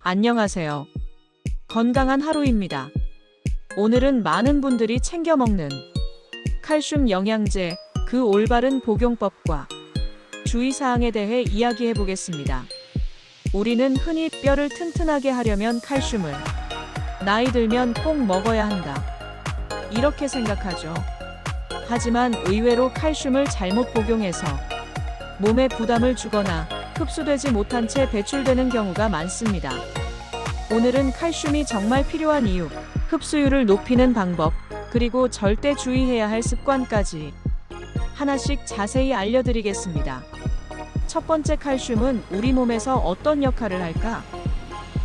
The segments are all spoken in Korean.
안녕하세요. 건강한 하루입니다. 오늘은 많은 분들이 챙겨 먹는 칼슘 영양제, 그 올바른 복용법과 주의사항에 대해 이야기해 보겠습니다. 우리는 흔히 뼈를 튼튼하게 하려면 칼슘을 나이 들면 꼭 먹어야 한다, 이렇게 생각하죠. 하지만 의외로 칼슘을 잘못 복용해서 몸에 부담을 주거나 흡수되지 못한 채 배출되는 경우가 많습니다. 오늘은 칼슘이 정말 필요한 이유, 흡수율을 높이는 방법, 그리고 절대 주의해야 할 습관까지 하나씩 자세히 알려드리겠습니다. 첫 번째, 칼슘은 우리 몸에서 어떤 역할을 할까?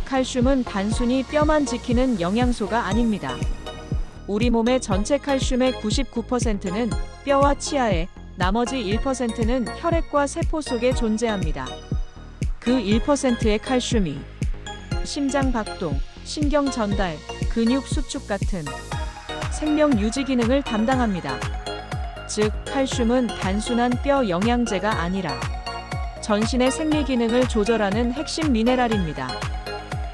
칼슘은 단순히 뼈만 지키는 영양소가 아닙니다. 우리 몸의 전체 칼슘의 99%는 뼈와 치아에, 나머지 1%는 혈액과 세포 속에 존재합니다. 그 1%의 칼슘이 심장 박동, 신경 전달, 근육 수축 같은 생명 유지 기능을 담당합니다. 즉, 칼슘은 단순한 뼈 영양제가 아니라 전신의 생리 기능을 조절하는 핵심 미네랄입니다.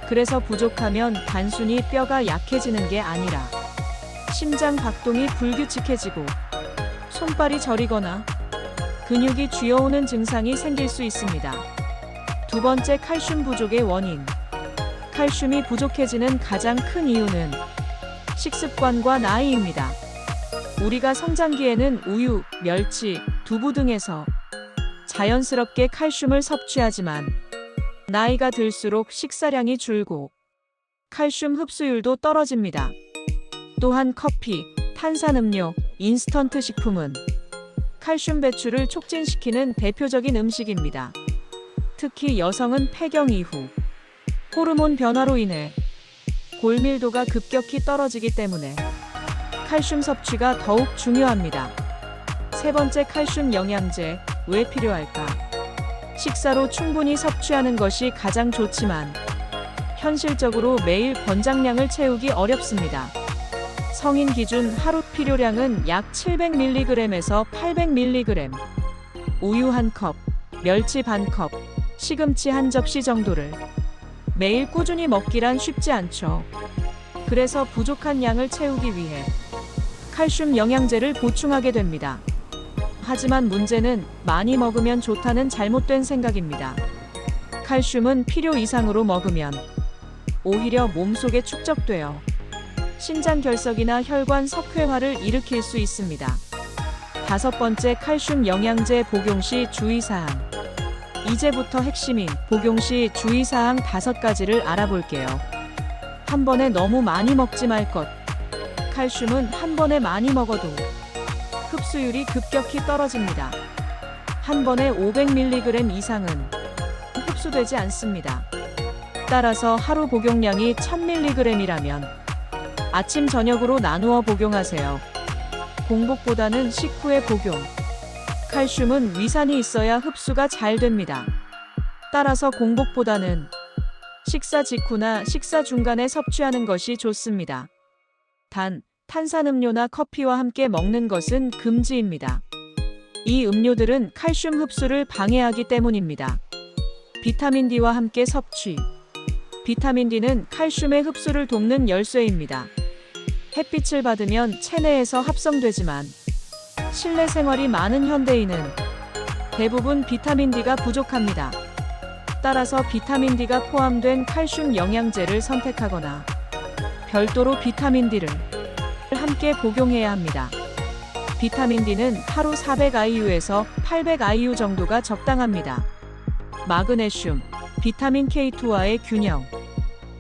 그래서 부족하면 단순히 뼈가 약해지는 게 아니라 심장 박동이 불규칙해지고 손발이 저리거나 근육이 쥐어오는 증상이 생길 수 있습니다. 두 번째, 칼슘 부족의 원인. 칼슘이 부족해지는 가장 큰 이유는 식습관과 나이입니다. 우리가 성장기에는 우유, 멸치, 두부 등에서 자연스럽게 칼슘을 섭취하지만 나이가 들수록 식사량이 줄고 칼슘 흡수율도 떨어집니다. 또한 커피, 탄산음료, 인스턴트 식품은 칼슘 배출을 촉진시키는 대표적인 음식입니다. 특히 여성은 폐경 이후 호르몬 변화로 인해 골밀도가 급격히 떨어지기 때문에 칼슘 섭취가 더욱 중요합니다. 세 번째, 칼슘 영양제, 왜 필요할까? 식사로 충분히 섭취하는 것이 가장 좋지만 현실적으로 매일 권장량을 채우기 어렵습니다. 성인 기준 하루 필요량은 약 700mg에서 800mg, 우유 1컵, 멸치 반컵, 시금치 1접시 정도를 매일 꾸준히 먹기란 쉽지 않죠. 그래서 부족한 양을 채우기 위해 칼슘 영양제를 보충하게 됩니다. 하지만 문제는 많이 먹으면 좋다는 잘못된 생각입니다. 칼슘은 필요 이상으로 먹으면 오히려 몸속에 축적되어 신장결석이나 혈관 석회화를 일으킬 수 있습니다. 다섯 번째, 칼슘 영양제 복용 시 주의사항. 이제부터 핵심인 복용 시 주의사항 5가지를 알아볼게요. 한 번에 너무 많이 먹지 말 것. 칼슘은 한 번에 많이 먹어도 흡수율이 급격히 떨어집니다. 한 번에 500mg 이상은 흡수되지 않습니다. 따라서 하루 복용량이 1000mg이라면 아침 저녁으로 나누어 복용하세요. 공복보다는 식후에 복용. 칼슘은 위산이 있어야 흡수가 잘 됩니다. 따라서 공복보다는 식사 직후나 식사 중간에 섭취하는 것이 좋습니다. 단, 탄산음료나 커피와 함께 먹는 것은 금지입니다. 이 음료들은 칼슘 흡수를 방해하기 때문입니다. 비타민 D와 함께 섭취. 비타민 D는 칼슘의 흡수를 돕는 열쇠입니다. 햇빛을 받으면 체내에서 합성되지만 실내 생활이 많은 현대인은 대부분 비타민 D가 부족합니다. 따라서 비타민 D가 포함된 칼슘 영양제를 선택하거나 별도로 비타민 D를 함께 복용해야 합니다. 비타민 D는 하루 400IU에서 800IU 정도가 적당합니다. 마그네슘, 비타민 K2와의 균형.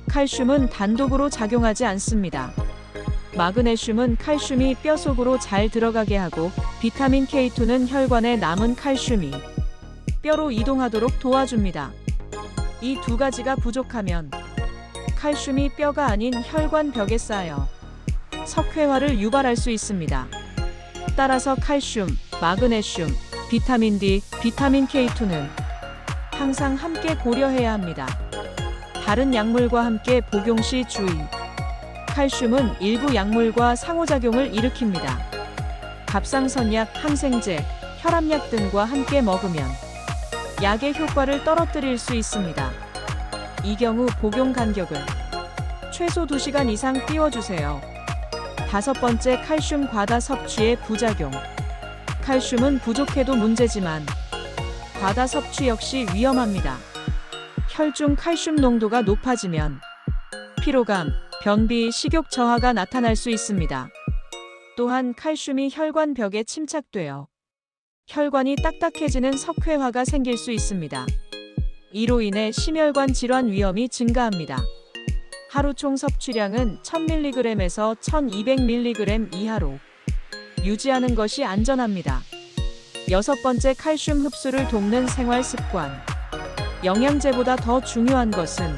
칼슘은 단독으로 작용하지 않습니다. 마그네슘은 칼슘이 뼈 속으로 잘 들어가게 하고 비타민 K2는 혈관에 남은 칼슘이 뼈로 이동하도록 도와줍니다. 이 두 가지가 부족하면 칼슘이 뼈가 아닌 혈관 벽에 쌓여 석회화를 유발할 수 있습니다. 따라서 칼슘, 마그네슘, 비타민 D, 비타민 K2는 항상 함께 고려해야 합니다. 다른 약물과 함께 복용 시 주의. 칼슘은 일부 약물과 상호작용을 일으킵니다. 갑상선약, 항생제, 혈압약 등과 함께 먹으면 약의 효과를 떨어뜨릴 수 있습니다. 이 경우 복용 간격을 최소 2시간 이상 띄워주세요. 5번째, 칼슘 과다 섭취의 부작용. 칼슘은 부족해도 문제지만 과다 섭취 역시 위험합니다. 혈중 칼슘 농도가 높아지면 피로감, 변비, 식욕 저하가 나타날 수 있습니다. 또한 칼슘이 혈관벽에 침착되어 혈관이 딱딱해지는 석회화가 생길 수 있습니다. 이로 인해 심혈관 질환 위험이 증가합니다. 하루 총 섭취량은 1000mg에서 1200mg 이하로 유지하는 것이 안전합니다. 6번째, 칼슘 흡수를 돕는 생활 습관. 영양제보다 더 중요한 것은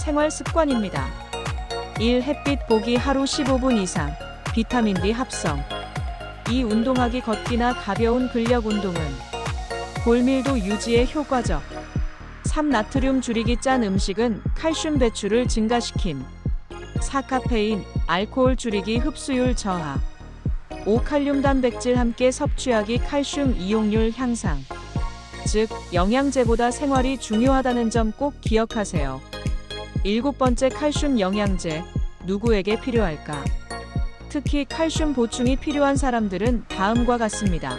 생활 습관입니다. 1. 햇빛 보기 하루 15분 이상. 비타민 D 합성. 2. 운동하기 걷기나 가벼운 근력 운동은 골밀도 유지에 효과적. 3. 나트륨 줄이기 짠 음식은 칼슘 배출을 증가시킴. 4. 카페인, 알코올 줄이기 흡수율 저하. 5. 칼륨 단백질 함께 섭취하기 칼슘 이용률 향상. 즉, 영양제보다 생활이 중요하다는 점 꼭 기억하세요. 7번째, 칼슘 영양제. 누구에게 필요할까? 특히 칼슘 보충이 필요한 사람들은 다음과 같습니다.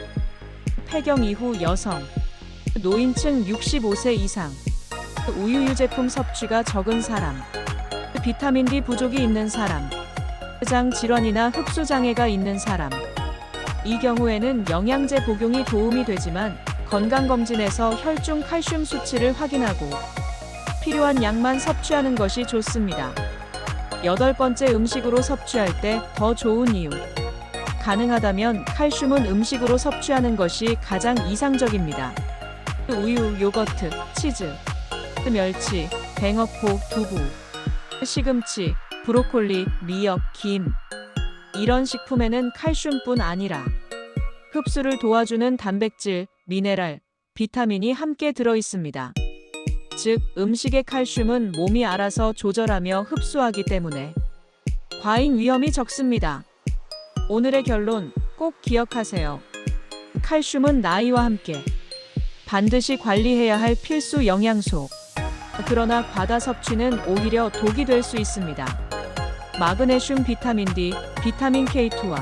폐경 이후 여성, 노인층 65세 이상, 우유 유제품 섭취가 적은 사람, 비타민 D 부족이 있는 사람, 장 질환이나 흡수 장애가 있는 사람. 이 경우에는 영양제 복용이 도움이 되지만 건강검진에서 혈중 칼슘 수치를 확인하고 필요한 양만 섭취하는 것이 좋습니다. 8번째, 음식으로 섭취할 때 더 좋은 이유. 가능하다면 칼슘은 음식으로 섭취하는 것이 가장 이상적입니다. 우유, 요거트, 치즈, 멸치, 뱅어포, 두부, 시금치, 브로콜리, 미역, 김. 이런 식품에는 칼슘뿐 아니라 흡수를 도와주는 단백질, 미네랄, 비타민이 함께 들어 있습니다. 즉, 음식의 칼슘은 몸이 알아서 조절하며 흡수하기 때문에 과잉 위험이 적습니다. 오늘의 결론 꼭 기억하세요. 칼슘은 나이와 함께 반드시 관리해야 할 필수 영양소. 그러나 과다 섭취는 오히려 독이 될 수 있습니다. 마그네슘, 비타민 D, 비타민 K2와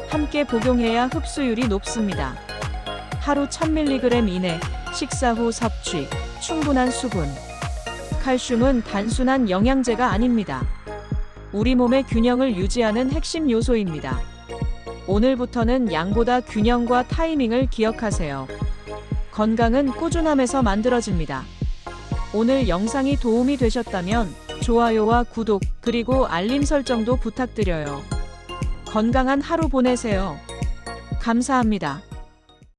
함께 복용해야 흡수율이 높습니다. 하루 1000mg 이내, 식사 후 섭취, 충분한 수분. 칼슘은 단순한 영양제가 아닙니다. 우리 몸의 균형을 유지하는 핵심 요소입니다. 오늘부터는 양보다 균형과 타이밍을 기억하세요. 건강은 꾸준함에서 만들어집니다. 오늘 영상이 도움이 되셨다면 좋아요와 구독, 그리고 알림 설정도 부탁드려요. 건강한 하루 보내세요. 감사합니다.